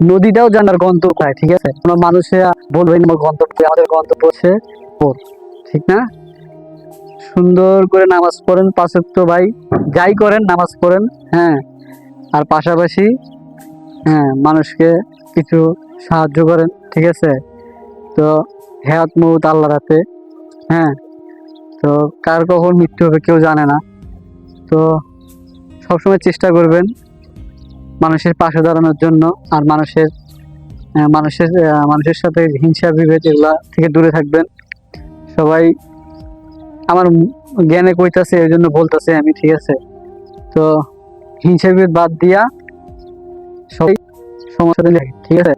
নদীটাও জানার গন্তব্য হয়, ঠিক আছে? কোনো মানুষেরা বলবে আমার গন্তব্য, আমাদের গন্তব্য হচ্ছে ওর, ঠিক না? সুন্দর করে নামাজ পড়েন 5 ওয়াক্ত ভাই, যাই করেন নামাজ পড়েন, হ্যাঁ। আর পাশাপাশি হ্যাঁ মানুষকে কিছু সাহায্য করেন, ঠিক আছে? তো হেয়াত মৌত আল্লাহর হাতে, হ্যাঁ। তো কার কখন মৃত্যু হবে কেউ জানে না। তো সবসময় চেষ্টা করবেন মানুষের পাশে দাঁড়ানোর জন্য, আর মানুষের সাথে হিংসা বিভেদ এগুলা থেকে দূরে থাকবেন সবাই। আমার জ্ঞানে কইতাছে এই জন্য বলতেছে আমি, ঠিক আছে? তো হিংসা বিভেদ বাদ দিয়া সবাই সমস্যা, ঠিক আছে?